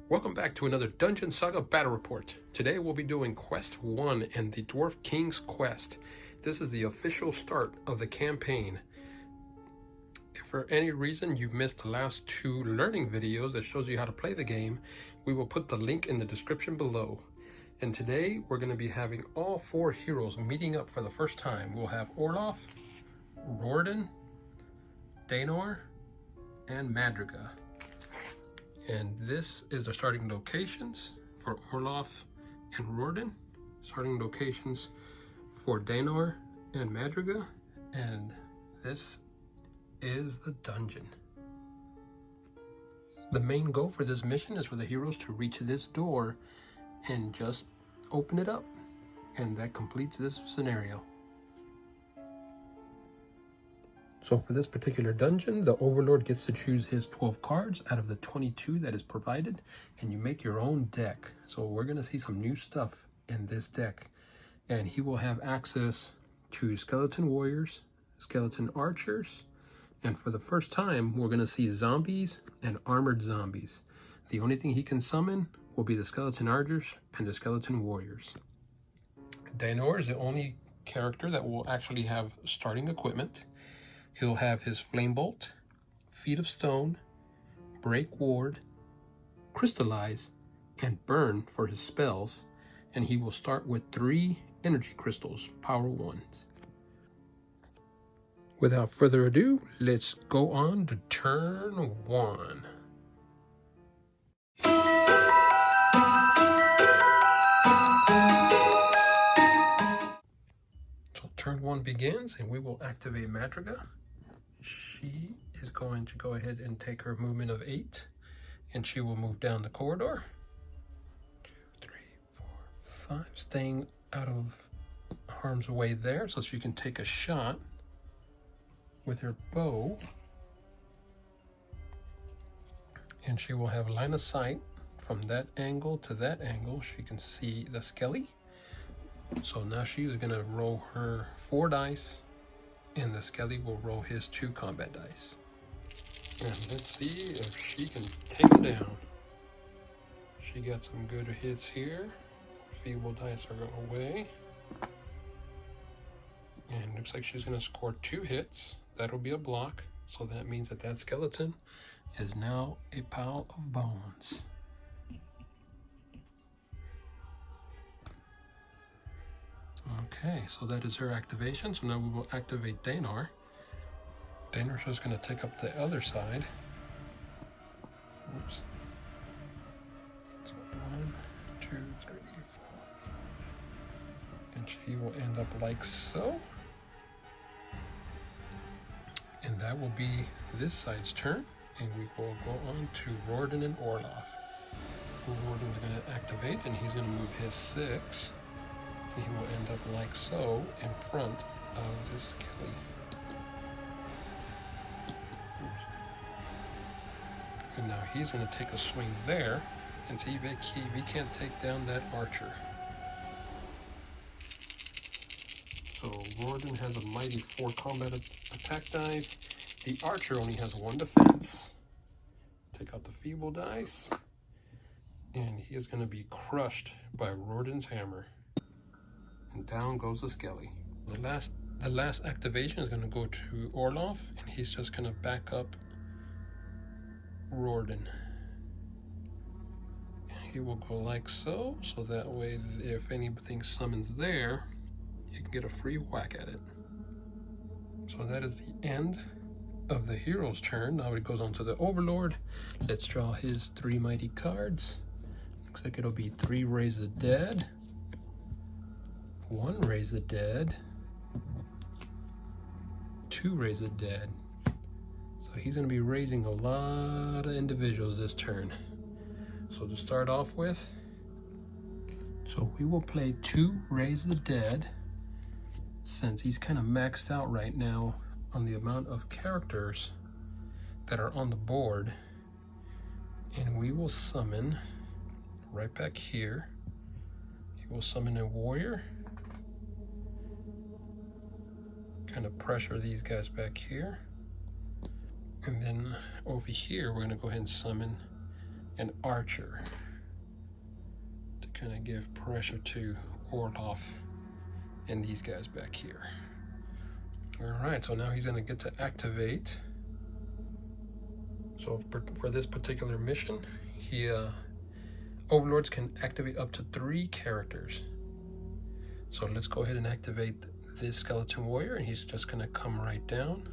Welcome back to another Dungeon Saga Battle Report. Today we'll be doing Quest 1 and the Dwarf King's Quest. This is the official start of the campaign. If for any reason you've missed the last two learning videos that shows you how to play the game, we will put the link in the description below. And today we're going to be having all four heroes meeting up for the first time. We'll have Orloff, Rorden, Daenor, and Madriga. And this is the starting locations for Orloff and Rorden, starting locations for Daenor and Madriga, and this is the dungeon. The main goal for this mission is for the heroes to reach this door and just open it up, and that completes this scenario. So for this particular dungeon, the Overlord gets to choose his 12 cards out of the 22 that is provided, and you make your own deck. So we're going to see some new stuff in this deck, and he will have access to skeleton warriors, skeleton archers, and for the first time, we're going to see zombies and armored zombies. The only thing he can summon will be the skeleton archers and the skeleton warriors. Daenor is the only character that will actually have starting equipment. He'll have his Flame Bolt, Feet of Stone, Break Ward, Crystallize, and Burn for his spells, and he will start with 3 energy crystals, power 1s. Without further ado, let's go on to turn 1. So turn 1 begins, and we will activate Madriga. She is going to go ahead and take her movement of 8, and she will move down the corridor. 2, 3, 4, 5, staying out of harm's way there so she can take a shot with her bow. And she will have line of sight from that angle to that angle. She can see the skelly. So now she's going to roll her 4 dice, and the skelly will roll his 2 combat dice. And let's see if she can take him down. She got some good hits here. Feeble dice are away. And looks like she's going to score 2 hits. That'll be a block. So that means that that skeleton is now a pile of bones. Okay, so that is her activation. So now we will activate Daenor. Daenor's just going to take up the other side. Oops. So 1, 2, 3, 4. And she will end up like so. And that will be this side's turn. And we will go on to Rorden and Orloff. Rorden's going to activate, and he's going to move his 6. He will end up like so in front of the skelly. Oops. And now he's going to take a swing there and see if he can't take down that archer. So Rorden has a mighty 4 combat attack dice. The archer only has 1 defense. Take out the feeble dice, and he is going to be crushed by Rorden's hammer. And down goes the skelly. The last activation is going to go to Orloff, and he's just going to back up Rorden. And he will go like so, so that way if anything summons there, you can get a free whack at it. So that is the end of the hero's turn. Now it goes on to the Overlord. Let's draw his 3 mighty cards. Looks like it'll be 3 Raise the Dead, 1 Raise the Dead, 2 Raise the Dead. So he's going to be raising a lot of individuals this turn. So to start off with, so we will play 2 Raise the Dead, since he's kind of maxed out right now on the amount of characters that are on the board. And we will summon right back here. He will summon a warrior. Kind of pressure these guys back here. And then over here, we're going to go ahead and summon an archer to kind of give pressure to Orloff and these guys back here. Alright, so now he's going to get to activate. So for this particular mission, Overlords can activate up to 3 characters. So let's go ahead and activate this skeleton warrior, and he's just going to come right down,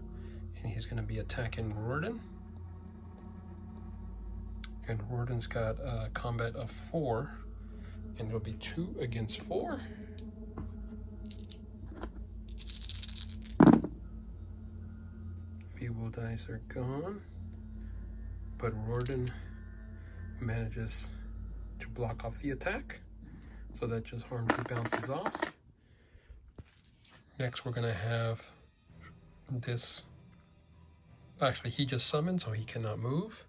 and he's going to be attacking Rorden. And Rorden's got a combat of 4, and it'll be 2 against 4. Feeble dice are gone, but Rorden manages to block off the attack, so that just harmfully bounces off. Next, we're going to have this. Actually, he just summoned, so he cannot move.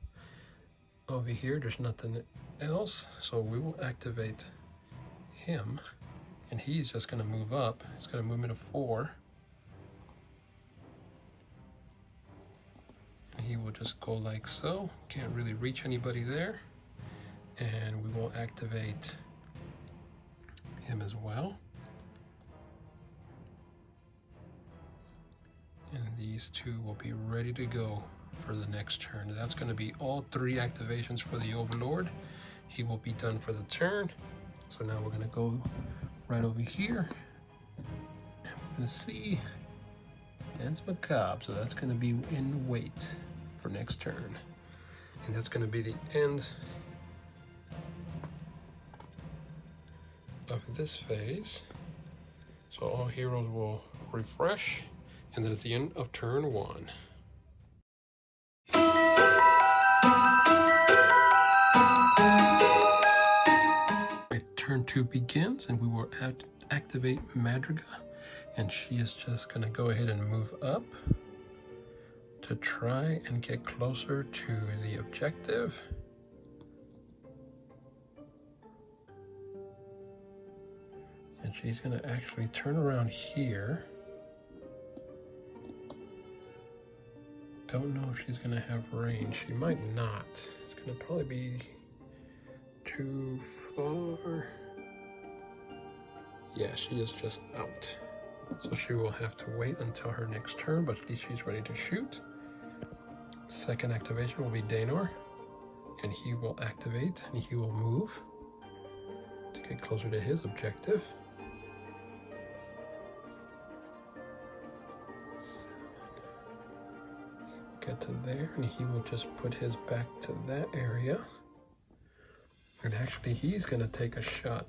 Over here, there's nothing else, so we will activate him, and he's just going to move up. He's got a movement of 4. And he will just go like so. Can't really reach anybody there. And we will activate him as well. And these 2 will be ready to go for the next turn. That's going to be all 3 activations for the Overlord. He will be done for the turn. So now we're going to go right over here. And we're going to see Dance Macabre. So that's going to be in wait for next turn. And that's going to be the end of this phase. So all heroes will refresh, and then at the end of turn 1. Turn 2 begins, and we will activate Madriga, and she is just going to go ahead and move up to try and get closer to the objective. And she's going to actually turn around here. Don't know if she's going to have range. She might not. It's going to probably be too far. Yeah, she is just out. So she will have to wait until her next turn, but at least she's ready to shoot. Second activation will be Daenor, and he will activate, and he will move to get closer to his objective. Get to there, and he will just put his back to that area. And actually, he's going to take a shot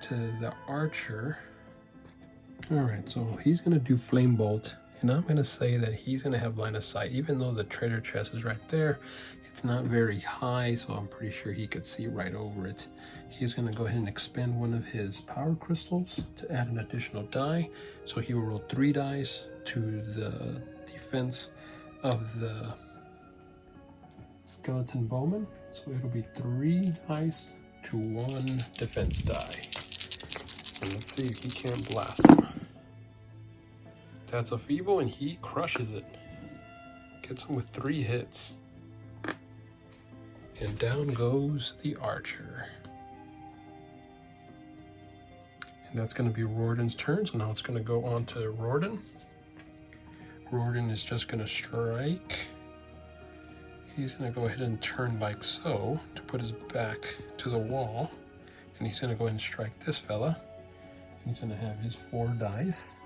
to the archer. Alright, so he's going to do Flame Bolt, and I'm going to say that he's going to have line of sight. Even though the treasure chest is right there, it's not very high, so I'm pretty sure he could see right over it. He's going to go ahead and expend one of his power crystals to add an additional die. So he will roll 3 dice to the defense of the skeleton bowman. So it'll be 3 dice to 1 defense die. And let's see if he can't blast him. That's a feeble, and he crushes it. Gets him with 3 hits. And down goes the archer. And that's going to be Rorden's turn, so now it's going to go on to Rorden. Rorden is just going to strike. He's going to go ahead and turn like so to put his back to the wall. And he's going to go ahead and strike this fella. He's going to have his 4 dice.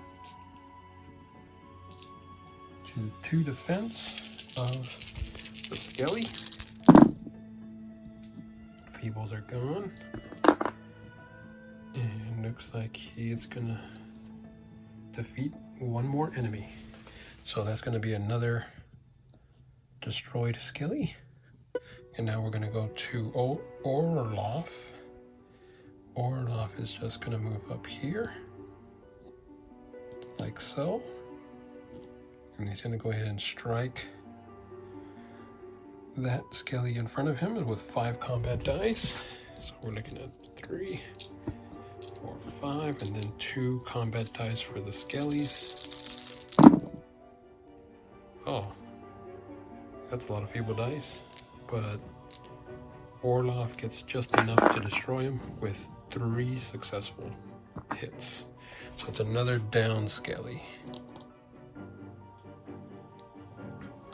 To 2 defense of the Skelly. Feebles are gone. And looks like he is going to defeat 1 more enemy. So that's going to be another destroyed Skelly. And now we're going to go to Orloff. Orloff is just going to move up here, like so. And he's going to go ahead and strike that Skelly in front of him with 5 combat dice. So we're looking at 3, 4, 5, and then 2 combat dice for the Skellies. Oh, that's a lot of feeble dice, but Orloff gets just enough to destroy him with 3 successful hits. So it's another down Skelly.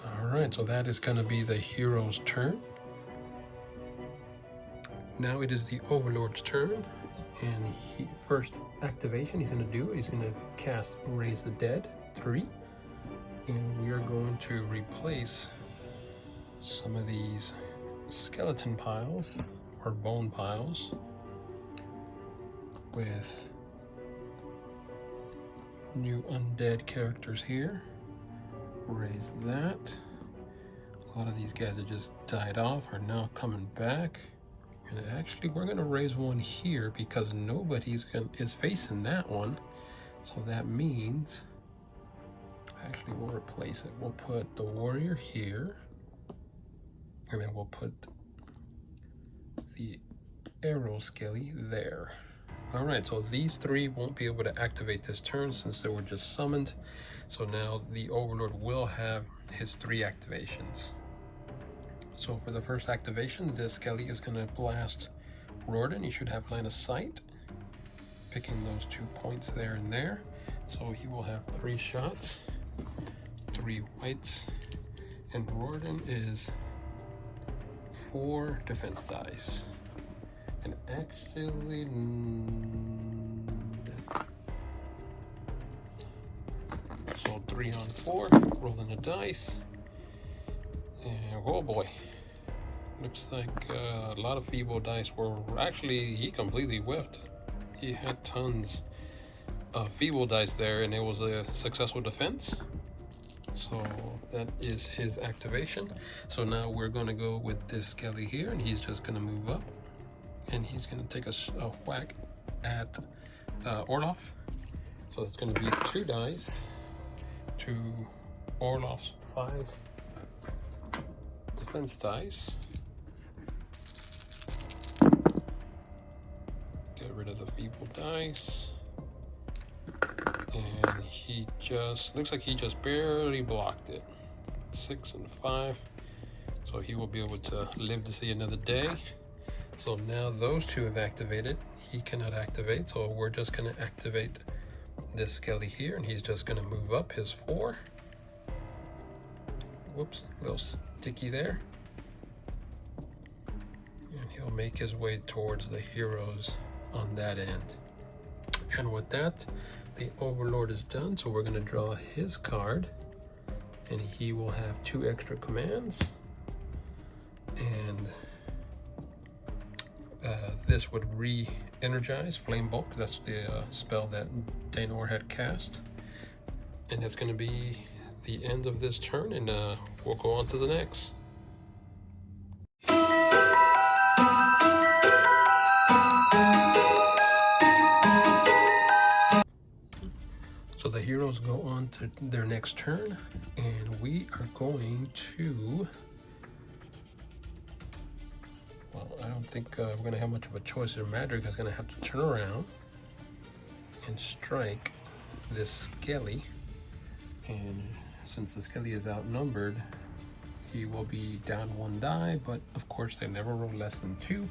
Alright, so that is going to be the hero's turn. Now it is the Overlord's turn, and first activation he's going to do, he's going to cast Raise the Dead, 3, and we are going to replace some of these skeleton piles, or bone piles, with new undead characters here. Raise that. A lot of these guys that just died off are now coming back. And actually, we're going to raise one here because nobody is facing that one. So that means, actually, we'll replace it. We'll put the warrior here, and then we'll put the arrow skelly there. All right, so these 3 won't be able to activate this turn since they were just summoned. So now the Overlord will have his 3 activations. So for the first activation, this Skelly is going to blast Rorden. He should have line of sight, picking those 2 points there and there. So he will have 3 shots, 3 whites, and Rorden is 4 defense dice. And actually, so 3 on 4, rolling the dice. And oh boy, looks like a lot of feeble dice were actually, he completely whiffed. He had tons of feeble dice there, and it was a successful defense. So that is his activation. So now we're going to go with this Skelly here, and he's just going to move up, and he's going to take a whack at Orloff. So it's going to be 2 dice to Orloff's 5 defense dice. Get rid of the feeble dice. And he just, looks like he just barely blocked it. 6 and 5. So he will be able to live to see another day. So now those 2 have activated. He cannot activate, so we're just going to activate this Skelly here, and he's just going to move up his 4. Whoops, a little sticky there. And he'll make his way towards the heroes on that end. And with that, the Overlord is done, so we're going to draw his card, and he will have 2 extra commands. And this would re-energize Flame Bulk. That's the spell that Daenor had cast. And that's going to be the end of this turn, and we'll go on to the next. So the heroes go on to their next turn, and we are going to, well, I don't think we're going to have much of a choice here. Madrick is going to have to turn around and strike this Skelly, and since the Skelly is outnumbered, he will be down 1 die, but of course they never roll less than 2,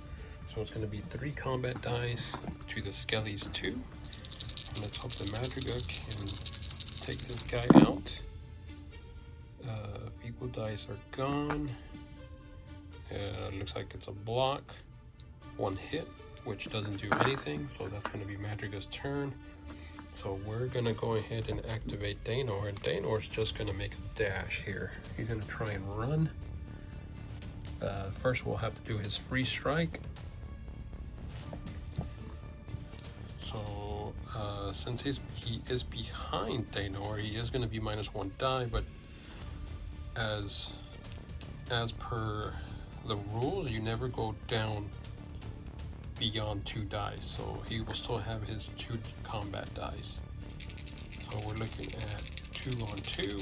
so it's going to be 3 combat dice to the Skelly's 2. And let's hope the Madriga can take this guy out. Feeble dice are gone. Looks like it's a block. 1 hit, which doesn't do anything, so that's going to be Madriga's turn. So we're going to go ahead and activate Daenor, and Daenor's just going to make a dash here. He's going to try and run. First we'll have to do his free strike. So since he is behind Daenor, he is going to be -1 die, but as per the rules, you never go down beyond 2 dice, so he will still have his 2 combat dice. So we're looking at 2 on 2,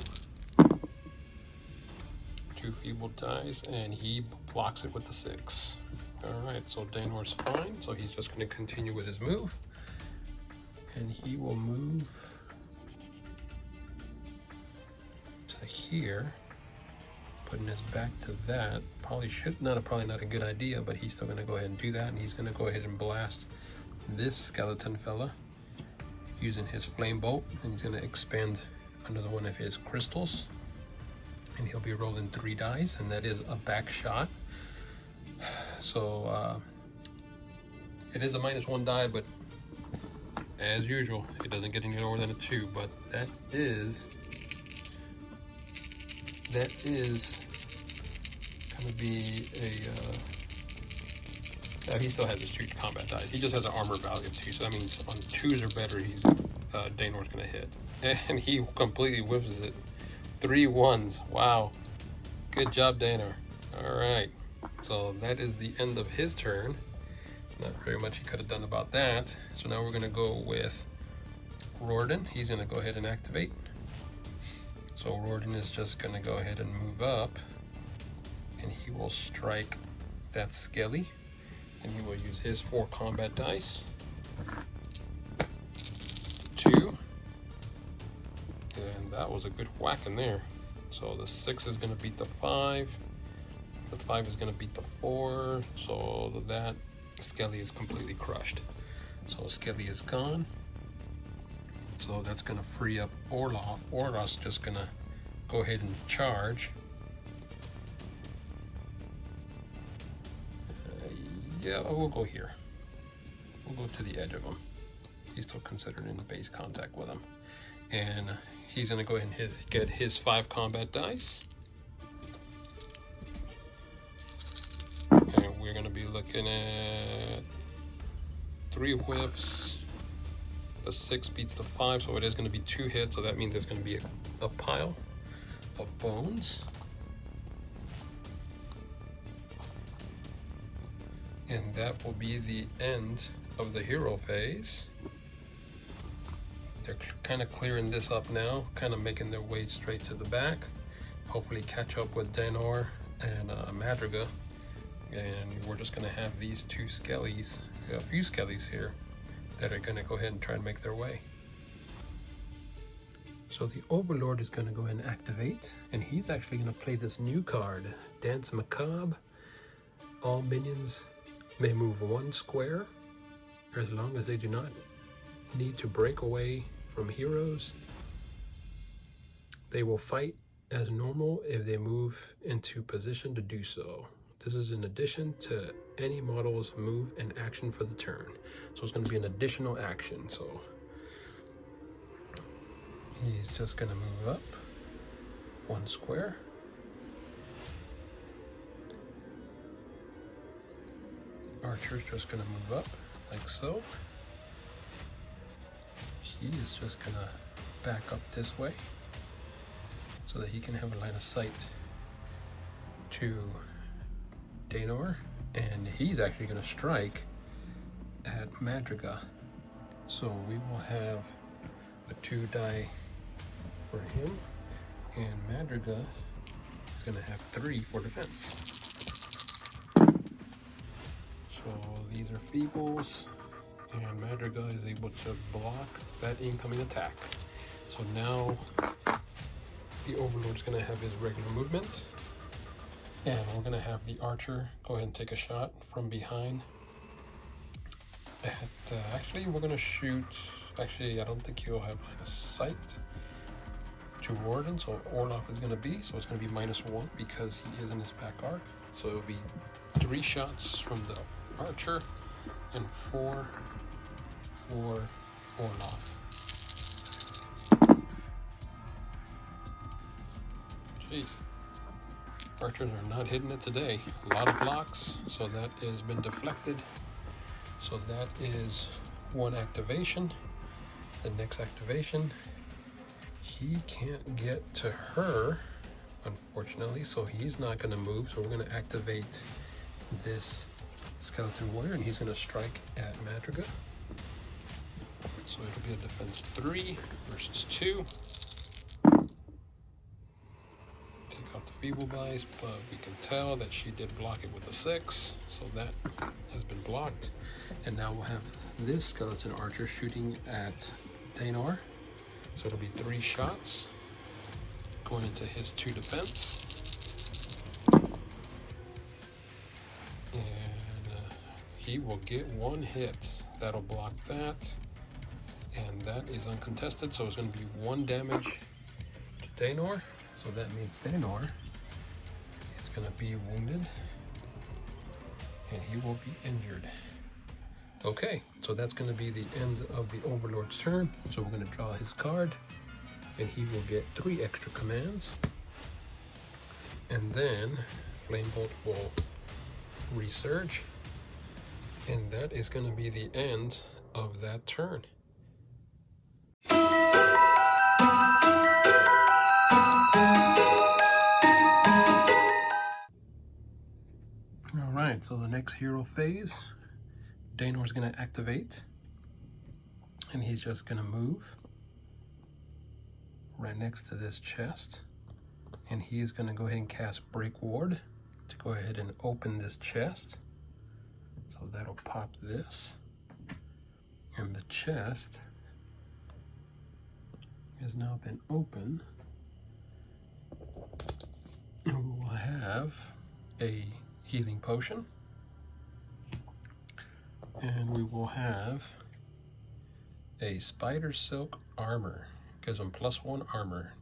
2 feeble dice, and he blocks it with the 6. All right, so Daenor's fine, so he's just going to continue with his move, and he will move to here, putting his back to that. Probably not a good idea, but he's still gonna go ahead and do that, and he's gonna go ahead and blast this skeleton fella using his flame bolt, and he's gonna expend another one of his crystals, and he'll be rolling 3 dice, and that is a back shot. So it is a -1 die, but as usual, it doesn't get any lower than a 2, but that is gonna be a he still has his 2 combat dice. He just has an armor value of 2, so that means on 2s or better, he's Daenor's gonna hit, and he completely whiffs it. 3 1s. Wow, good job, Daenor. All right, so that is the end of his turn. Not very much he could have done about that. So now we're gonna go with Rorden. He's gonna go ahead and activate. So Rorden is just gonna go ahead and move up, and he will strike that Skelly, and he will use his 4 combat dice. 2, and that was a good whack in there. So the 6 is gonna beat the 5. The 5 is gonna beat the 4. So that Skelly is completely crushed. So Skelly is gone. So that's gonna free up Orloff. Orloff's just gonna go ahead and charge. Yeah, we'll go here. We'll go to the edge of him. He's still considered in base contact with him. And he's gonna go ahead and get his 5 combat dice. And we're gonna be looking at 3 whiffs. The 6 beats the 5, so it is gonna be 2 hits, so that means it's gonna be a pile of bones. And that will be the end of the hero phase. They're kind of clearing this up now, kind of making their way straight to the back. Hopefully catch up with Daenor and Madriga. And we're just gonna have these 2 skellies, a few skellies here, that are gonna go ahead and try and make their way. So the Overlord is gonna go ahead and activate, and he's actually gonna play this new card, Dance Macabre. All minions may move 1 square, as long as they do not need to break away from heroes. They will fight as normal if they move into position to do so. This is in addition to any model's move and action for the turn. So it's going to be an additional action. So he's just going to move up 1 square. The archer's just going to move up like so. He is just going to back up this way so that he can have a line of sight to Daenor, and he's actually going to strike at Madriga. So we will have a 2 die for him, and Madriga is going to have 3 for defense. So these are feebles, and Madriga is able to block that incoming attack. So now the Overlord is going to have his regular movement. And we're going to have the archer go ahead and take a shot from behind. Actually, we're going to shoot... Actually, I don't think he'll have line of sight to Rorden, so Orloff is going to be. So it's going to be -1 because he is in his back arc. So it'll be 3 shots from the archer and 4 for Orloff. Jeez. Archers are not hitting it today. A lot of blocks, so that has been deflected. So that is 1 activation. The next activation, he can't get to her, unfortunately, so he's not going to move. So we're going to activate this skeleton warrior, and he's going to strike at Madriga. So it'll be a defense 3 versus 2. Feeble dice, but we can tell that she did block it with a 6, so that has been blocked. And now we'll have this skeleton archer shooting at Daenor, so it'll be 3 shots going into his 2 defense. he will get 1 hit. That'll block that. And that is uncontested, so it's going to be 1 damage to Daenor. So that means Daenor is going to be wounded. And he will be injured. Okay, so that's going to be the end of the Overlord's turn. So we're going to draw his card. And he will get 3 extra commands. And then Flame Bolt will resurge. And that is going to be the end of that turn. Alright, so the next hero phase, Daenor's going to activate. And he's just going to move right next to this chest. And he is going to go ahead and cast Break Ward to go ahead and open this chest. So that'll pop this. And the chest has now been open. And we will have a healing potion. And we will have a spider silk armor. Gives them +1 armor.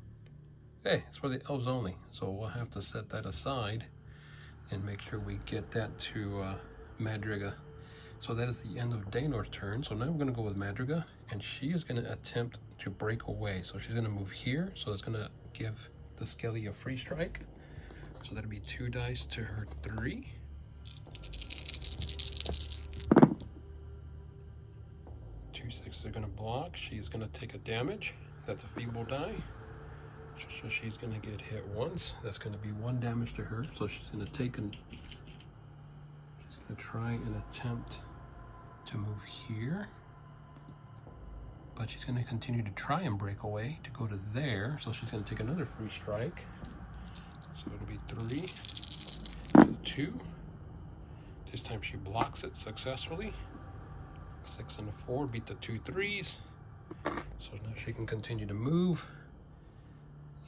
Hey, it's for the elves only. So we'll have to set that aside and make sure we get that to Madriga. So that is the end of Daenor's turn. So now we're going to go with Madriga, and she is going to attempt to break away. So she's going to move here. So it's going to give the Skelly a free strike. So that'll be 2 dice to her 3. Two 6s are going to block. She's going to take a damage. That's a feeble die. So she's going to get hit once. That's going to be 1 damage to her. So she's going to take and she's going to try and attempt to move here. But she's going to continue to try and break away to go to there. So she's going to take another free strike. So it'll be 3 to 2. This time she blocks it successfully. 6 and a 4 beat the 2 3s. So now she can continue to move.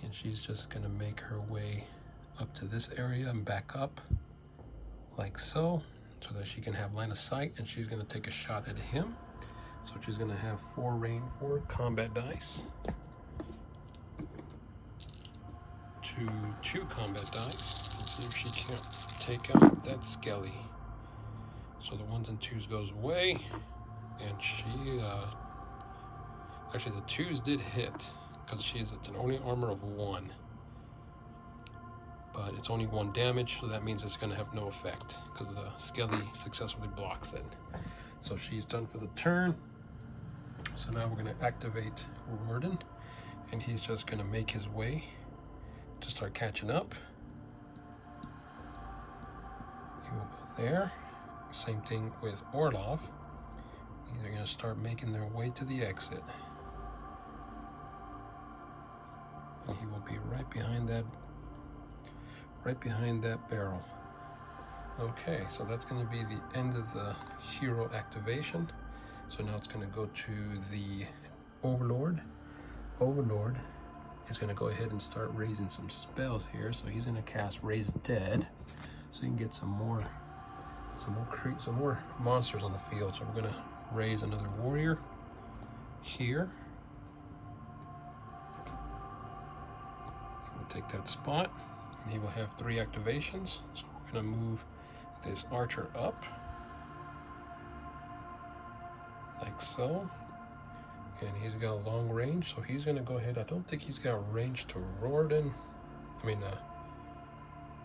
And she's just going to make her way up to this area and back up like so that she can have line of sight, and she's going to take a shot at him. So she's going to have 4 combat dice. 2 combat dice. Let's see if she can't take out that Skelly. So the 1s and 2s goes away, and she actually the 2s did hit because it's an only armor of 1, but it's only 1 damage, so that means it's going to have no effect because the Skelly successfully blocks it. So she's done for the turn. So now we're going to activate Warden, and he's just going to make his way to start catching up. He will go there. Same thing with Orlov. They're going to start making their way to the exit. And he will be right behind that barrel. Okay, so that's going to be the end of the hero activation. So now it's going to go to the Overlord. Overlord is going to go ahead and start raising some spells here. So he's going to cast Raise Dead, so you can get some more monsters on the field. So we're going to raise another warrior here. He will take that spot, and he will have 3 activations. So we're going to move this archer up like so, and he's got a long range, so he's going to go ahead. I don't think he's got range to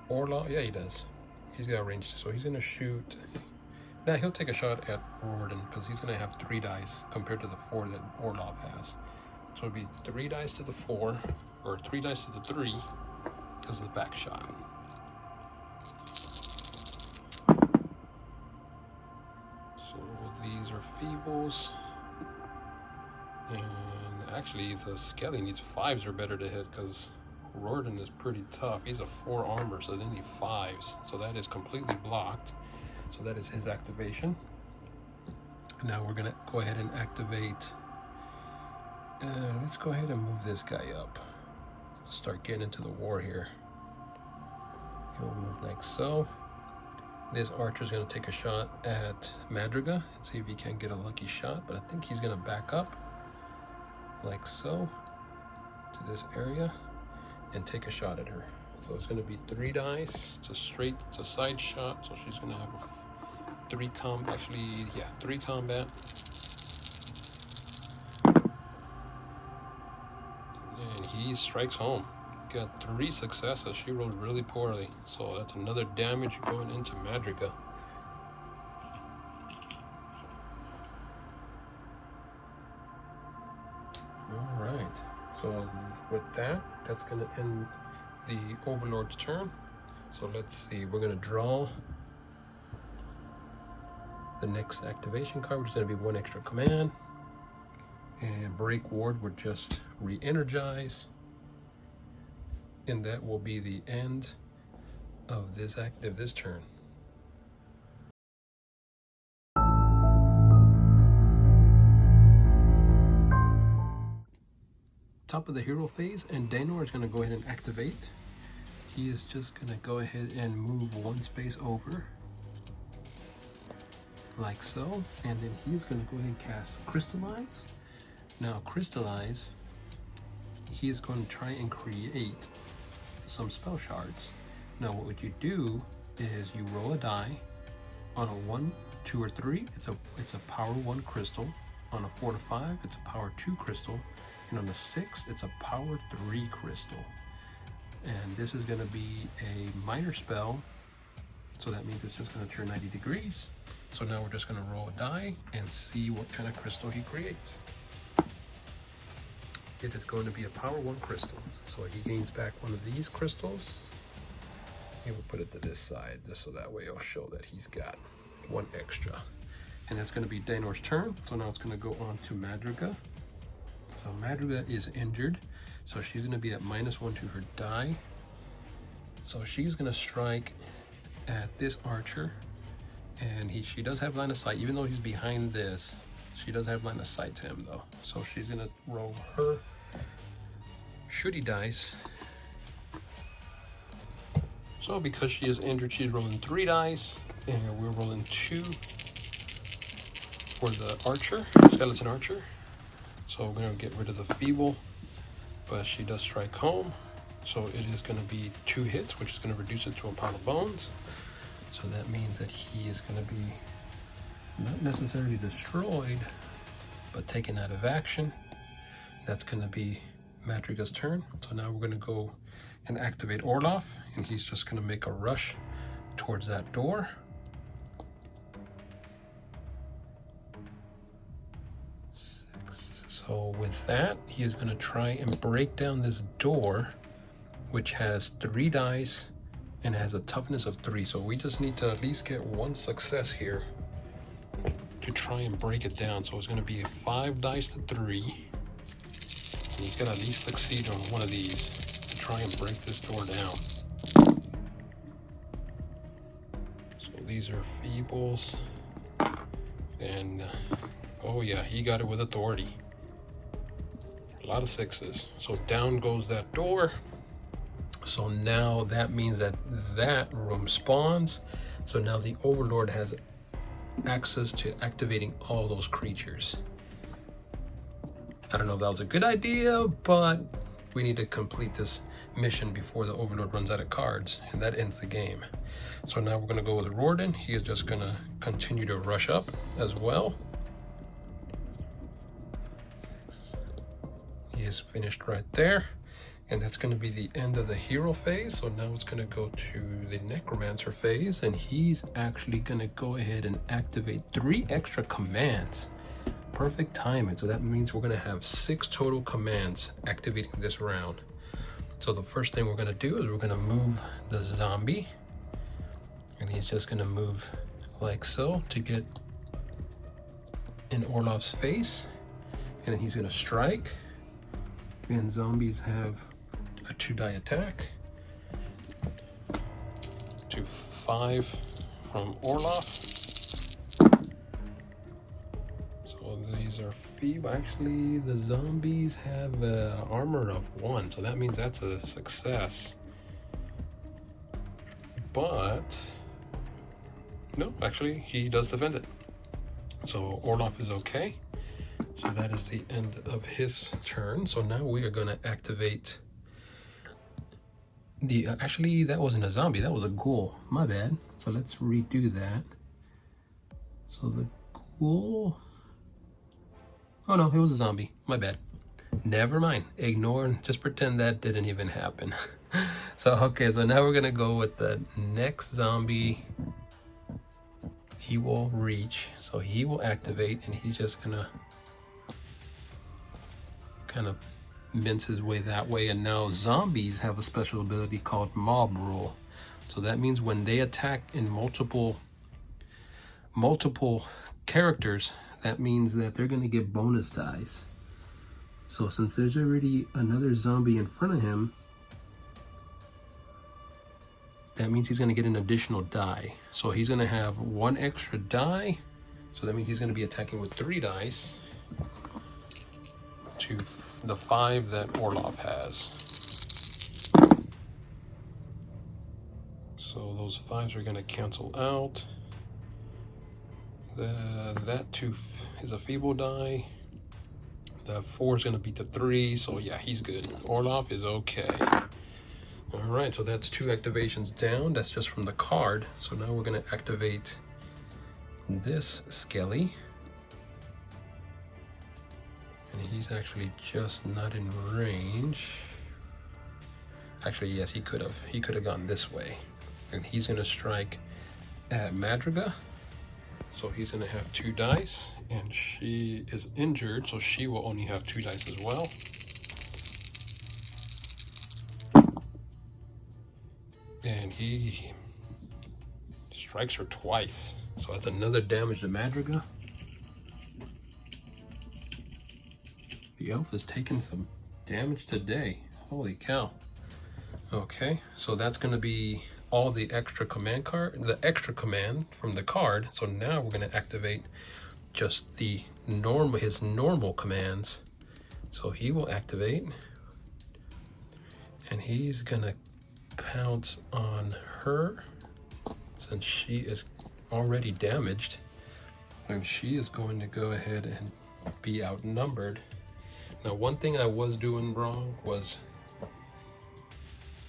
Orlov. Yeah, he does. He's got range, so he's going to shoot. Now he'll take a shot at Warden because he's going to have 3 dice compared to the 4 that Orlov has. So it'll be 3 dice to the 4, or 3 dice to the 3 because of the back shot. So these are feebles. And actually the Skelly needs 5s or better to hit because Rorden is pretty tough. He's a 4 armor, so they need 5s. So that is completely blocked. So that is his activation. Now we're gonna go ahead and activate. Let's go ahead and move this guy up. Start getting into the war here. He'll move like so. This archer's going to take a shot at Madriga and see if he can get a lucky shot, but I think he's going to back up like so to this area and take a shot at her. So it's going to be 3 dice. It's a side shot, so she's going to have a 3 combat. And he strikes home. Got 3 successes. She rolled really poorly, so that's another damage going into Madriga. All right. So with that, that's going to end the Overlord's turn. So let's see. We're going to draw the next activation card, which is going to be 1 extra command. And Break Ward would just re-energize. And that will be the end of this turn. Top of the hero phase, and Daenor is going to go ahead and activate. He is just going to go ahead and move 1 space over, like so, and then he's going to go ahead and cast Crystallize. Now Crystallize, he is going to try and create some spell shards. Now what would you do is you roll a die. On a 1, 2, or 3, it's a power 1 crystal. On a 4 to 5, it's a power 2 crystal. And on a 6, it's a power 3 crystal. And this is going to be a minor spell, so that means it's just going to turn 90 degrees. So now we're just going to roll a die and see what kind of crystal he creates. It is going to be a power 1 crystal. So he gains back 1 of these crystals. He will put it to this side, just so that way it'll show that he's got 1 extra. And that's going to be Daenor's turn. So now it's going to go on to Madriga. So Madriga is injured, so she's going to be at -1 to her die. So she's going to strike at this archer, and she does have line of sight, even though he's behind this. She does have line of sight to him though. So she's going to roll her shooty dice. So because she is injured, she's rolling 3 dice, and we're rolling 2 for the archer, skeleton archer. So we're going to get rid of the feeble, but she does strike home. So it is going to be 2 hits, which is going to reduce it to a pile of bones. So that means that he is going to be not necessarily destroyed, but taken out of action. That's going to be Madriga's turn. So now we're going to go and activate Orloff, and he's just going to make a rush towards that door. So with that, he is going to try and break down this door, which has 3 dice and has a toughness of 3. So we just need to at least get 1 success here to try and break it down. So it's going to be 5 dice to 3. And he's going to at least succeed on 1 of these to try and break this door down. So these are feebles. And oh yeah, he got it with authority. A lot of 6s. So down goes that door. So now that means that that room spawns. So now the Overlord has access to activating all those creatures. I don't know if that was a good idea, but we need to complete this mission before the Overlord runs out of cards, and that ends the game. So now we're going to go with Rorden. He is just going to continue to rush up as well. He is finished right there, and that's going to be the end of the hero phase. So now it's going to go to the necromancer phase, and he's actually going to go ahead and activate 3 extra commands. Perfect timing. So that means we're going to have 6 total commands activating this round. So the first thing we're going to do is we're going to move the zombie, and he's just going to move like so to get in Orloff's face, and then he's going to strike. And zombies have a 2-die attack. To 5 from Orloff. So these are feeble. Actually, the zombies have armor of 1, so that means that's a success. But No, actually, he does defend it. So Orloff is okay. So that is the end of his turn. So now we are going to activate the... actually, that wasn't a zombie. That was a ghoul. My bad. So let's redo that. So the ghoul... oh no, it was a zombie. My bad. Never mind. Ignore. Just pretend that didn't even happen. So, okay. So now we're going to go with the next zombie. He will reach. So he will activate. And he's just going to kind of mince his way that way. And now zombies have a special ability called mob rule. So that means when they attack in multiple characters, that means that they're going to get bonus dice. So since there's already another zombie in front of him, that means he's going to get an additional die. So he's going to have 1 extra die. So that means he's going to be attacking with 3 dice to the 5 that Orloff has. So those 5s are going to cancel out. That 2 is a feeble die. The 4 is going to beat the 3. So yeah, he's good. Orloff is okay. All right, so that's 2 activations down. That's just from the card. So now we're going to activate this Skelly. And he's actually just not in range. Actually, yes, he could have. He could have gone this way. And he's going to strike at Madriga. So he's going to have 2 dice. And she is injured, so she will only have 2 dice as well. And he strikes her twice. So that's another damage to Madriga. The elf is taking some damage today. Holy cow. Okay, so that's going to be all the extra command card, the extra command from the card. So now we're going to activate just the his normal commands. So he will activate, and he's going to pounce on her since she is already damaged, and she is going to go ahead and be outnumbered. Now, one thing I was doing wrong was,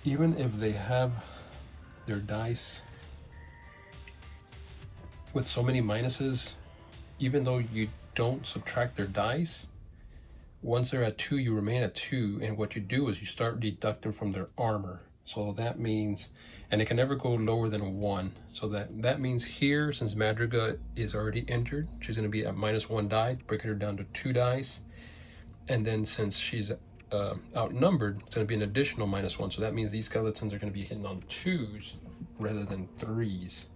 even if they have their dice with so many minuses, even though you don't subtract their dice, once they're at 2, you remain at 2, and what you do is you start deducting from their armor. So that means, and it can never go lower than 1. So that means here, since Madriga is already injured, she's going to be at -1 die, breaking her down to 2 dice. And then since she's outnumbered, it's going to be an additional -1. So that means these skeletons are going to be hitting on 2s rather than 3s.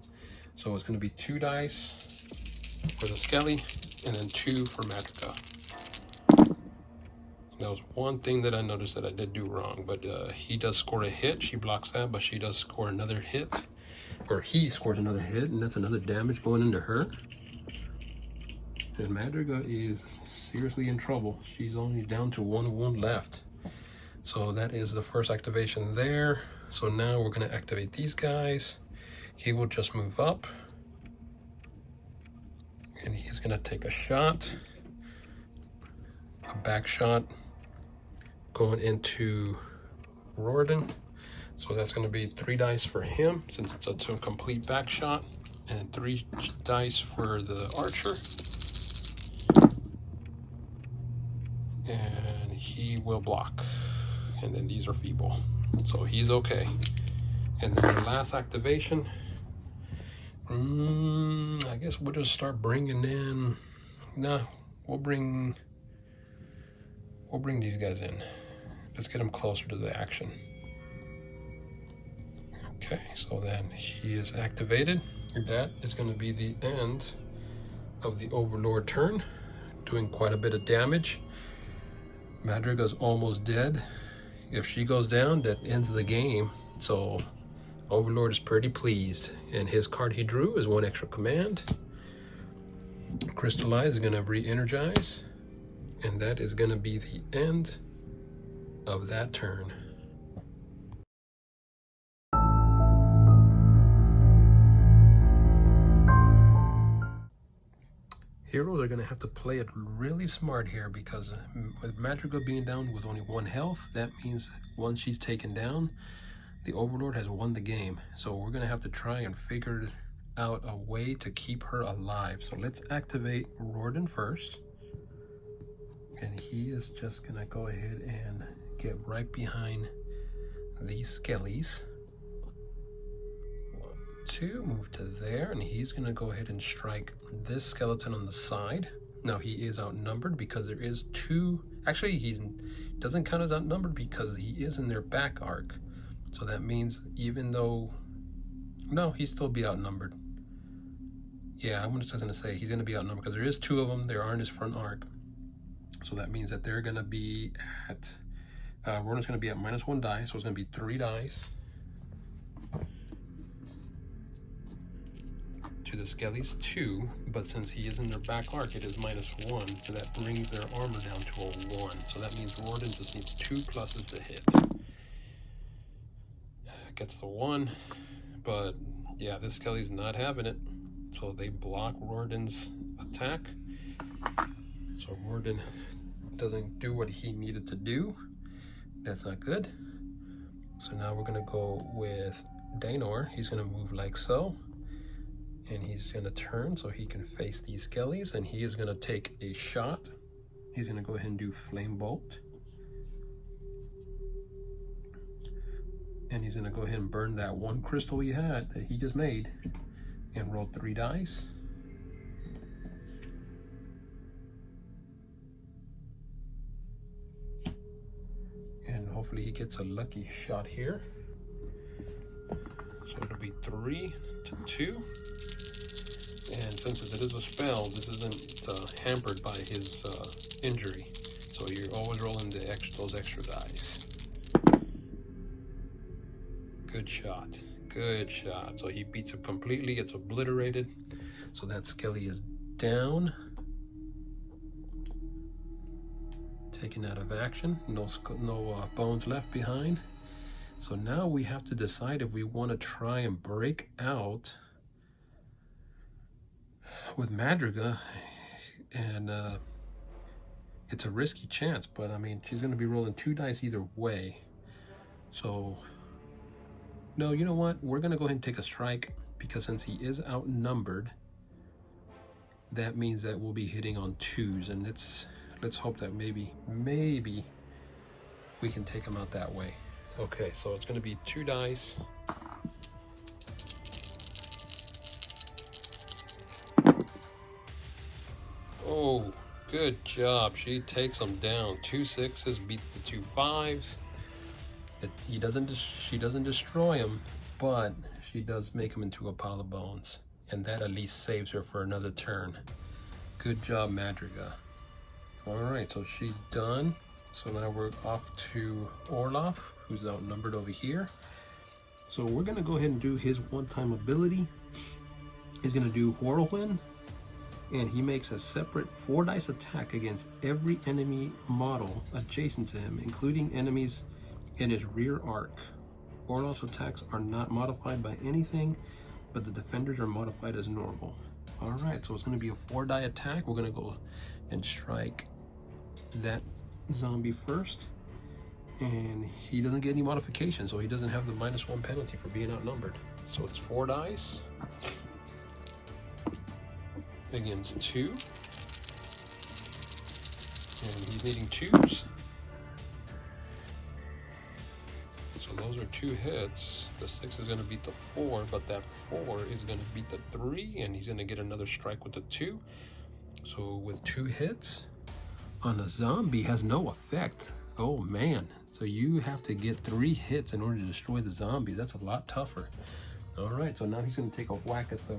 So it's going to be 2 dice for the Skelly and then 2 for Madriga. That was one thing that I noticed that I did do wrong, but he does score a hit. She blocks that, but she does score another hit, or he scores another hit, and that's another damage going into her. And Madriga is seriously in trouble. She's only down to 1 wound left. So that is the first activation there. So now we're going to activate these guys. He will just move up, and he's going to take a shot, a back shot, going into Rorden. So that's going to be 3 dice for him, since it's a complete back shot, and 3 dice for the archer. And he will block. And then these are feeble. So he's okay. And then the last activation, I guess we'll just start bringing in, we'll bring these guys in. Let's get them closer to the action. Okay, so then he is activated. That is going to be the end of the Overlord turn, doing quite a bit of damage. Madriga's almost dead. If she goes down, that ends the game. So Overlord is pretty pleased. And his card he drew is 1 extra command. Crystallize is going to re-energize. And that is going to be the end of that turn. Heroes are going to have to play it really smart here, because with Madrigal being down with only 1 health, that means once she's taken down, the Overlord has won the game. So we're going to have to try and figure out a way to keep her alive. So let's activate Rorden first. And he is just going to go ahead and get right behind these skellies. 1, 2, move to there, and he's going to go ahead and strike this skeleton on the side. Now he is outnumbered because there is 2. Actually, he doesn't count as outnumbered because he is in their back arc. So that means even though, no, he'd still be outnumbered. Yeah, I'm just going to say he's going to be outnumbered because there is 2 of them. They are in his front arc. So that means that they're going to be at, Roden's going to be at -1 die. So it's going to be 3 dice to the skellies, 2. But since he is in their back arc, it is -1. So that brings their armor down to a 1. So that means Rorden just needs 2 pluses to hit. Gets the 1, but yeah, this skelly's not having it. So they block Rorden's attack. So Rorden doesn't do what he needed to do. That's not good. So now we're going to go with Daenor. He's going to move like so. And he's going to turn so he can face these skellies. And he is going to take a shot. He's going to go ahead and do Flame Bolt. And he's going to go ahead and burn that 1 crystal he had that he just made. And roll 3 dice. And hopefully he gets a lucky shot here. So it'll be 3 to 2. And since it is a spell, this isn't hampered by his injury. So you're always rolling those extra dice. Good shot. Good shot. So he beats it completely, gets obliterated. So that skelly is down. Taken out of action. No bones left behind. So now we have to decide if we want to try and break out with Madrigal. And it's a risky chance, but I mean, she's going to be rolling 2 dice either way. So no, you know what? We're going to go ahead and take a strike, because since he is outnumbered, that means that we'll be hitting on 2s, and let's hope that maybe we can take him out that way. Okay, so it's going to be 2 dice. Oh, good job. She takes him down. 2 6s beat the 2 5s. She doesn't destroy him, but she does make him into a pile of bones, and that at least saves her for another turn. Good job, Madrigal. All right, so she's done. So now we're off to Orloff, who's outnumbered over here. So we're gonna go ahead and do his one-time ability. He's gonna do Whirlwind, and he makes a separate 4 dice attack against every enemy model adjacent to him, including enemies in his rear arc. Orloff's attacks are not modified by anything, but the defenders are modified as normal. All right, so it's going to be a 4 die attack. We're going to go and strike that zombie first, and he doesn't get any modification, so he doesn't have the -1 penalty for being outnumbered. So it's 4 dice against 2, and he's needing 2s. Those are 2 hits. The 6 is going to beat the 4, but that 4 is going to beat the 3, and he's going to get another strike with the 2. So with 2 hits on a zombie has no effect. Oh man. So you have to get 3 hits in order to destroy the zombie. That's a lot tougher. All right, so now he's going to take a whack at the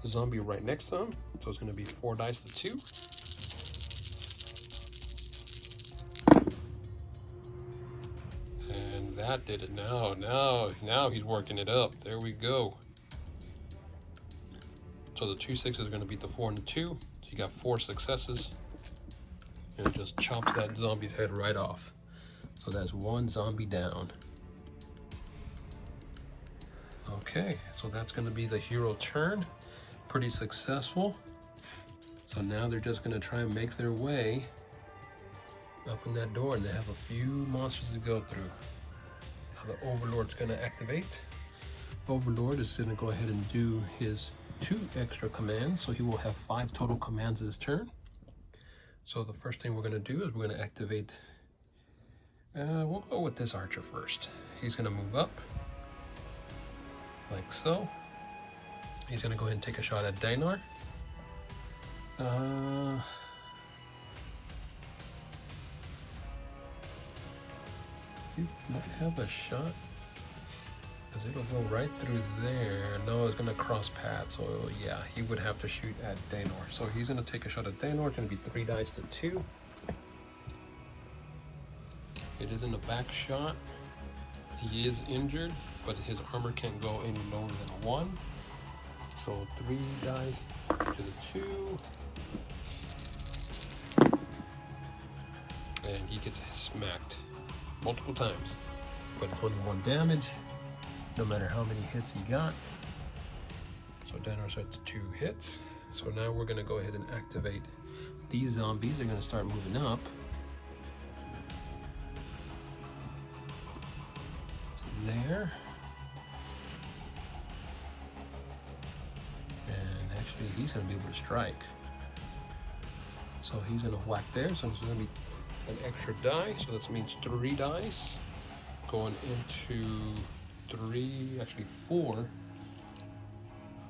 zombie right next to him. So it's going to be 4 dice to 2. That did it. Now he's working it up. There we go. So the 2 6s are going to beat the 4 and the 2. So you got 4 successes. And it just chops that zombie's head right off. So that's 1 zombie down. Okay, so that's going to be the hero turn. Pretty successful. So now they're just gonna try and make their way up in that door, and they have a few monsters to go through. Now the Overlord's gonna activate. Overlord is gonna go ahead and do his 2 extra commands, so he will have 5 total commands this turn. So the first thing we're gonna do is we're gonna activate, we'll go with this archer first. He's gonna move up, like so. He's gonna go ahead and take a shot at Danar. You might have a shot, because it'll go right through there. No, it's gonna cross paths, so yeah, he would have to shoot at Danar. So he's gonna take a shot at Danar. It's gonna be 3 dice to 2. It isn't a back shot. He is injured, but his armor can't go any lower than 1. So 3 dice to the 2. And he gets smacked multiple times, but it's only 1 damage, no matter how many hits he got. So Danar's at 2 hits. So now we're gonna go ahead and activate these zombies. They're gonna start moving up. There. And actually he's gonna be able to strike. So he's gonna whack there, so it's gonna be an extra die, so that means 3 dice going into 3, actually 4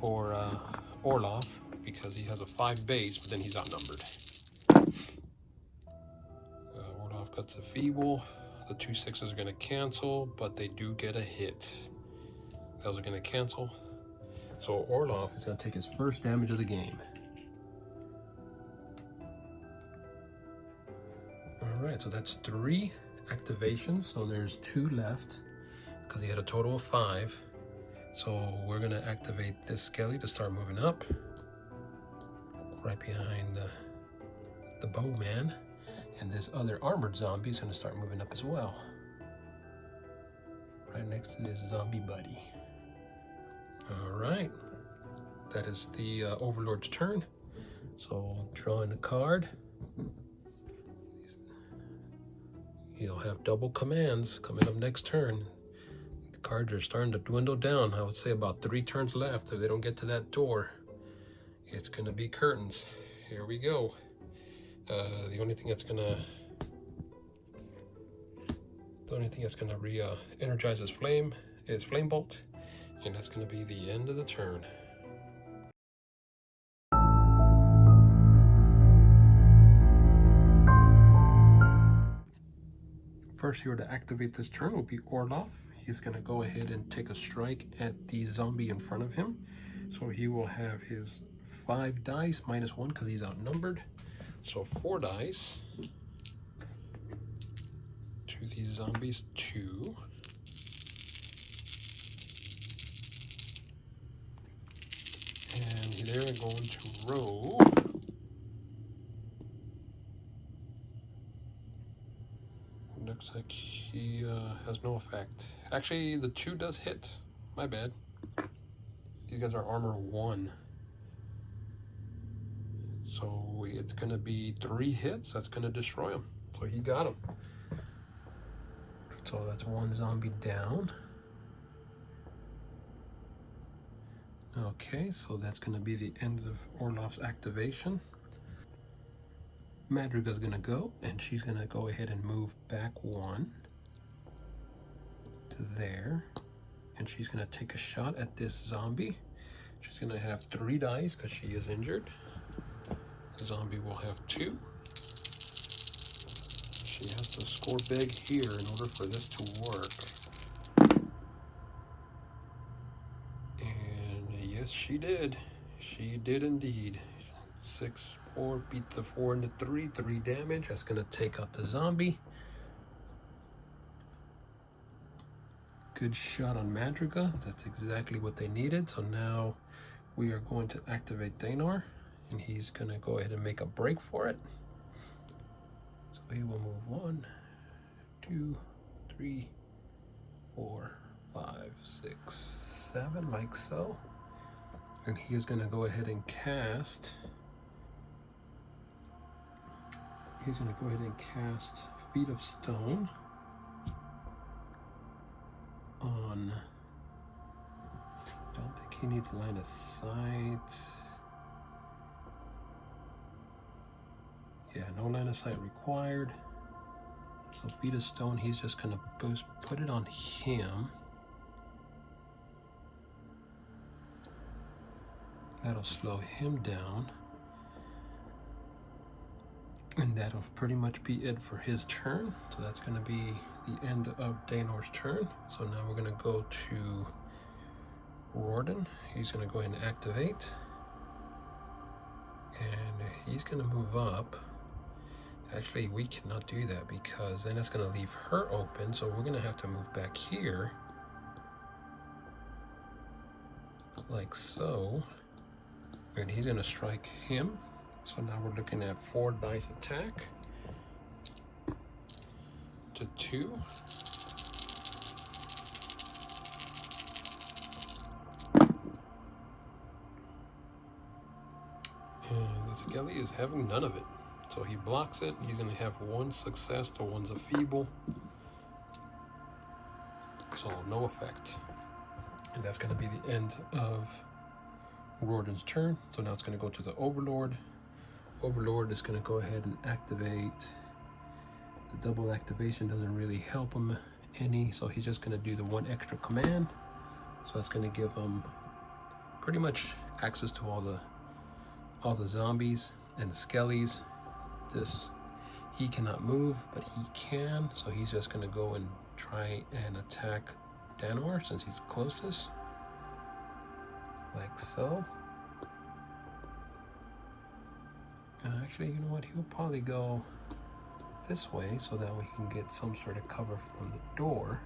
for Orloff, because he has a 5 base, but then he's outnumbered. Orloff got the feeble. The 2 6s are going to cancel, but they do get a hit. Those are going to cancel. So Orloff is going to take his first damage of the game. Alright, so that's 3 activations. So there's 2 left, because he had a total of 5. So we're going to activate this Skelly to start moving up. Right behind the bowman. And this other armored zombie is going to start moving up as well. Right next to this zombie buddy. Alright. That is the Overlord's turn. So drawing a card. He'll have double commands coming up next turn. The cards are starting to dwindle down. I would say about 3 turns left. If they don't get to that door, it's going to be curtains. Here we go. The only thing that's gonna re-energize his flame is Flame Bolt, and that's gonna be the end of the turn. First hero to activate this turn will be Orloff. He's gonna go ahead and take a strike at the zombie in front of him. So he will have his 5 dice minus 1 because he's outnumbered. So 4 dice to these zombies, 2. And they're going to roll. Looks like he has no effect. Actually, the 2 does hit. My bad. These guys are armor 1. So it's going to be 3 hits. That's going to destroy him. So he got him. So that's 1 zombie down. Okay, so that's going to be the end of Orloff's activation. Madriga's going to go, and she's going to go ahead and move back 1 to there. And she's going to take a shot at this zombie. She's going to have 3 dice because she is injured. The zombie will have 2. She has to score big here in order for this to work. And yes, she did. She did indeed. 6, 4, beat the 4 and the 3. 3 damage. That's going to take out the zombie. Good shot on Madriga. That's exactly what they needed. So now we are going to activate Danar. And he's going to go ahead and make a break for it. So he will move 1, 2, 3, 4, 5, 6, 7, like so. And he is going to go ahead and cast he's going to go ahead and cast Feet of Stone on... Don't think he needs line of sight. Yeah, no line of sight required. So Feet of Stone, he's just going to put it on him. That'll slow him down. And that'll pretty much be it for his turn. So that's going to be the end of Daenor's turn. So now we're going to go to Rorden. He's going to go ahead and activate. And he's going to move up. Actually, we cannot do that because then it's going to leave her open. So we're going to have to move back here. Like so. And he's going to strike him. So now we're looking at 4 dice attack to 2. And the Skelly is having none of it. So he blocks it. He's going to have 1 success to 1's a feeble. So no effect. And that's going to be the end of Rorden's turn. So now it's going to go to the Overlord. Overlord is going to go ahead and activate. The double activation doesn't really help him any, so he's just going to do the 1 extra command. So it's going to give him pretty much access to all the zombies and the skellies. He cannot move, but he can, so he's just going to go and try and attack Daenor since he's closest. Like so. Actually, you know what? He'll probably go this way so that we can get some sort of cover from the door.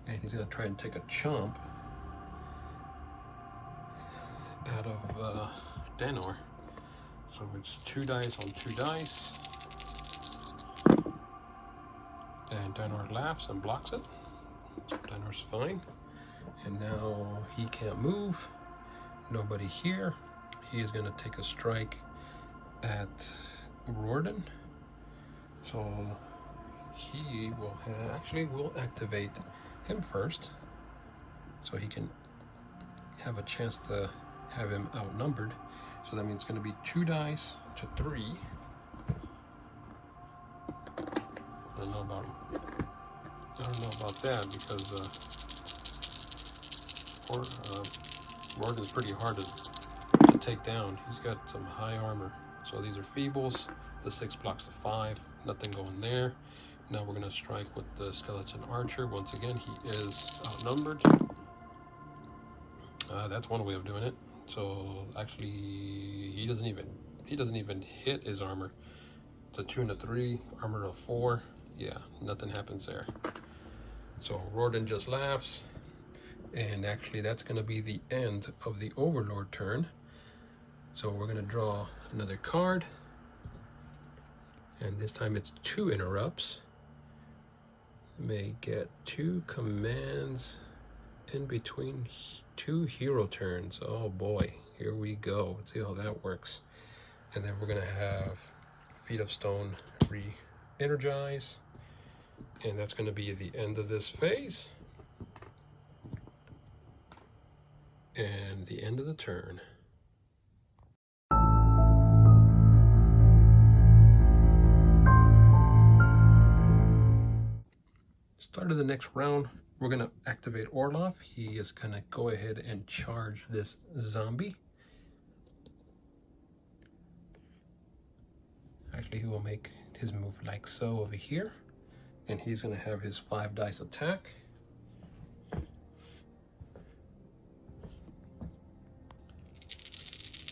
And he's going to try and take a chomp out of Daenor. So it's 2 dice on 2 dice. And Daenor laughs and blocks it. So Daenor's fine. And now he can't move. Nobody here. He is going to take a strike at Rorden. So he will we'll activate him first. So he can have a chance to have him outnumbered. So that means it's going to be 2 dice to 3. I don't know about that because Rorden's pretty hard to take down. He's got some high armor. So these are feebles. The 6 blocks the 5. Nothing going there. Now we're going to strike with the skeleton archer. Once again, he is outnumbered. That's one way of doing it. So actually, he doesn't even hit his armor. It's a 2 and a 3, armor of 4. Yeah, nothing happens there. So Rorden just laughs, and actually that's going to be the end of the Overlord turn. So we're going to draw another card, and this time it's 2 interrupts. May get 2 commands in between 2 hero turns. Oh boy, here we go. Let's see how that works. And then we're going to have Feet of Stone re-energize, and that's going to be the end of this phase and the end of the turn. Start of the next round, we're going to activate Orloff. He is going to go ahead and charge this zombie. Actually, he will make his move like so over here. And he's going to have his 5 dice attack.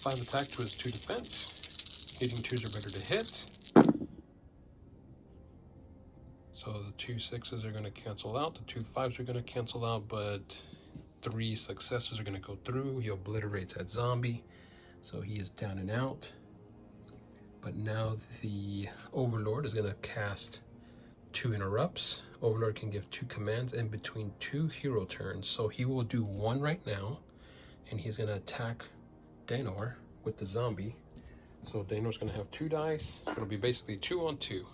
5 attack to his 2 defense. Hitting 2s are better to hit. So the 2 6s are going to cancel out. The 2 5s are going to cancel out, but 3 successes are going to go through. He obliterates that zombie. So he is down and out. But now the Overlord is going to cast 2 interrupts. Overlord can give 2 commands in between 2 hero turns. So he will do 1 right now, and he's going to attack Daenor with the zombie. So Danor's going to have 2 dice. It'll be basically 2 on 2.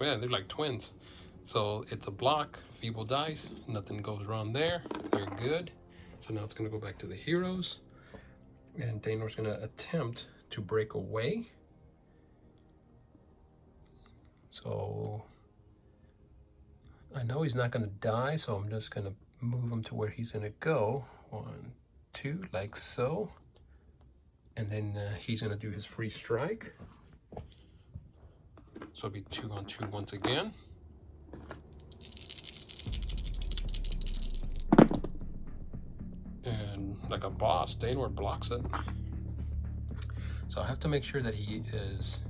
Yeah, they're like twins. So it's a block, feeble dice, nothing goes wrong there. They're good. So now it's going to go back to the heroes. And Danor's going to attempt to break away. So I know he's not going to die, so I'm just going to move him to where he's going to go. 1, 2, like so. And then he's going to do his free strike. So it'll be 2 on 2 once again. And like a boss, Danor blocks it. So I have to make sure that he is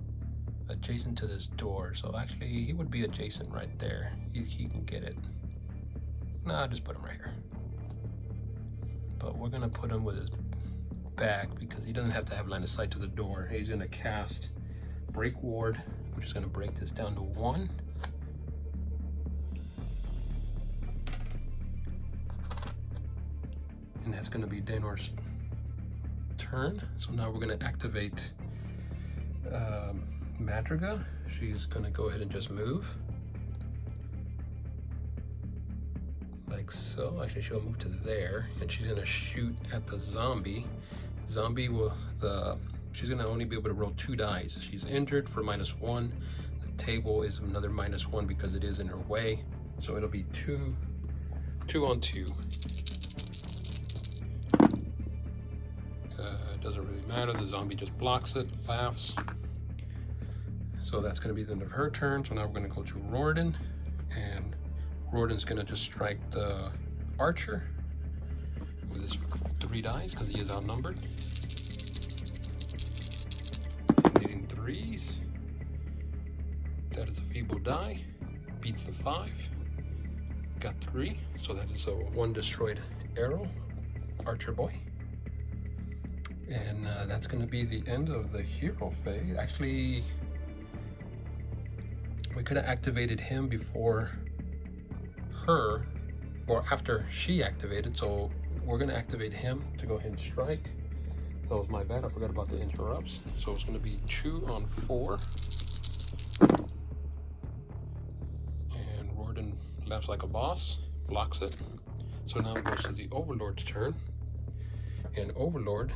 adjacent to this door. So actually, he would be adjacent right there. He can get it. No, I'll just put him right here. But we're gonna put him with his back because he doesn't have to have line of sight to the door. He's gonna cast Break Ward, which is gonna break this down to 1. And that's gonna be Danor's turn. So now we're gonna activate Madriga. She's gonna go ahead and just move. Like so. Actually, she'll move to there, and she's gonna shoot at the zombie. Zombie will, she's gonna only be able to roll 2 dice. She's injured for -1. The table is another -1 because it is in her way. So it'll be 2 on 2. It doesn't really matter. The zombie just blocks it, laughs. So that's gonna be the end of her turn. So now we're gonna go to Rorden, and Rorden's gonna just strike the archer with his 3 dice because he is outnumbered. Hitting 3s. That is a feeble die. Beats the 5. Got 3. So that is a 1 destroyed arrow. Archer boy. And that's gonna be the end of the hero phase. Actually, we could have activated him before her, or after she activated, so we're going to activate him to go ahead and strike. That was my bad, I forgot about the interrupts. So it's going to be 2 on 4. And Rorden laughs like a boss, blocks it. So now it goes to the Overlord's turn. And Overlord,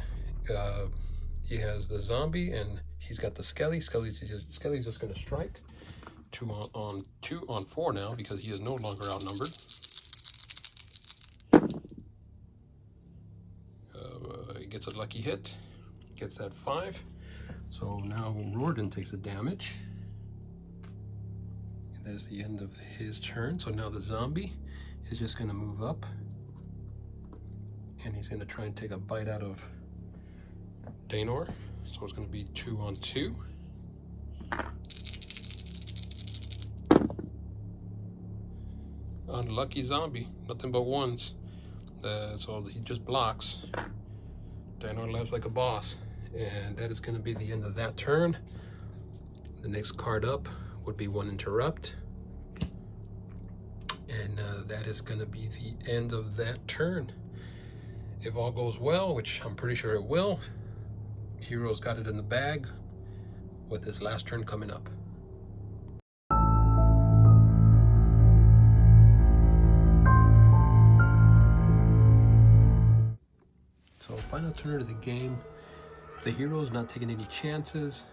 he has the zombie and he's got the Skelly. Skelly's just going to strike. 2 on 4 now because he is no longer outnumbered. He gets a lucky hit, gets that 5. So now Rorden takes the damage. And that is the end of his turn. So now the zombie is just going to move up. And he's going to try and take a bite out of Danor. So it's going to be 2 on 2. Unlucky zombie, nothing but 1s. So he just blocks. Danor laughs like a boss. And that is going to be the end of that turn. The next card up would be 1 interrupt. And that is going to be the end of that turn. If all goes well, which I'm pretty sure it will, Hero's got it in the bag with this last turn coming up. So final turn of the game, the hero's not taking any chances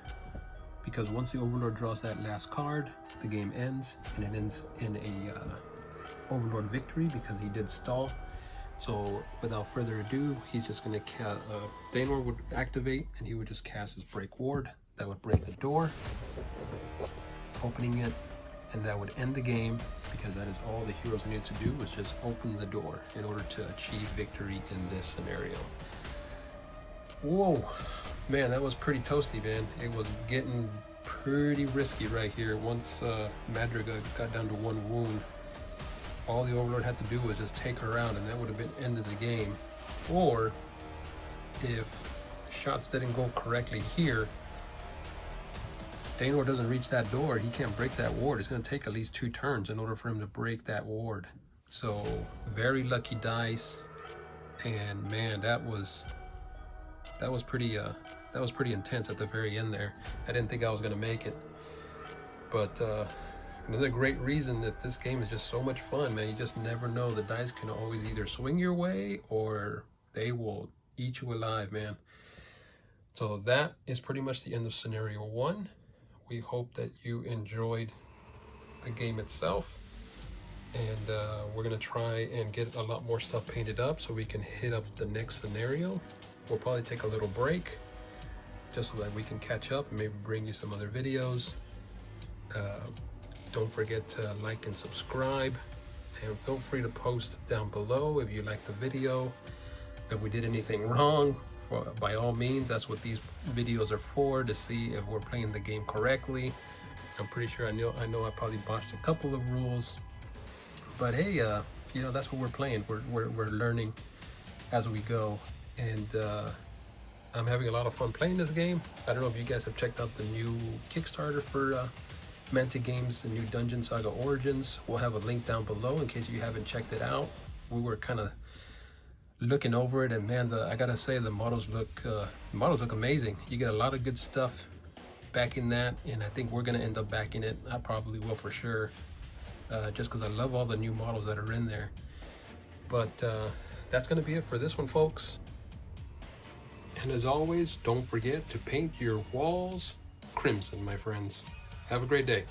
because once the Overlord draws that last card, the game ends, and it ends in a Overlord victory because he did stall. So without further ado, he's just going to Danor would activate and he would just cast his Break Ward. That would break the door, opening it, and that would end the game because that is all the heroes needed to do, was just open the door in order to achieve victory in this scenario. Whoa, man, that was pretty toasty, man. It was getting pretty risky right here. Once Madriga got down to 1 wound, all the Overlord had to do was just take her out and that would have been ended the game. Or if shots didn't go correctly here, Danor doesn't reach that door, he can't break that ward. It's going to take at least 2 turns in order for him to break that ward. So very lucky dice, and man, that was pretty intense at the very end there. I didn't think I was gonna make it, but another great reason that this game is just so much fun, man. You just never know. The dice can always either swing your way or they will eat you alive, man. So that is pretty much the end of scenario 1. We hope that you enjoyed the game itself, and we're gonna try and get a lot more stuff painted up so we can hit up the next scenario. We'll probably take a little break just so that we can catch up and maybe bring you some other videos. Don't forget to like and subscribe, and feel free to post down below if you like the video. If we did anything wrong, by all means, that's what these videos are for, to see if we're playing the game correctly. I'm pretty sure I know I probably botched a couple of rules, but hey, you know, that's what we're playing. We're learning as we go, and I'm having a lot of fun playing this game. I don't know if you guys have checked out the new Kickstarter for Mantic Games, the new Dungeon Saga Origins. We'll have a link down below in case you haven't checked it out. We were kind of looking over it, and man, I gotta say, the models look amazing. You get a lot of good stuff backing that, and I think we're gonna end up backing it. I probably will for sure, just because I love all the new models that are in there. But that's gonna be it for this one, folks. And as always, don't forget to paint your walls crimson, my friends. Have a great day.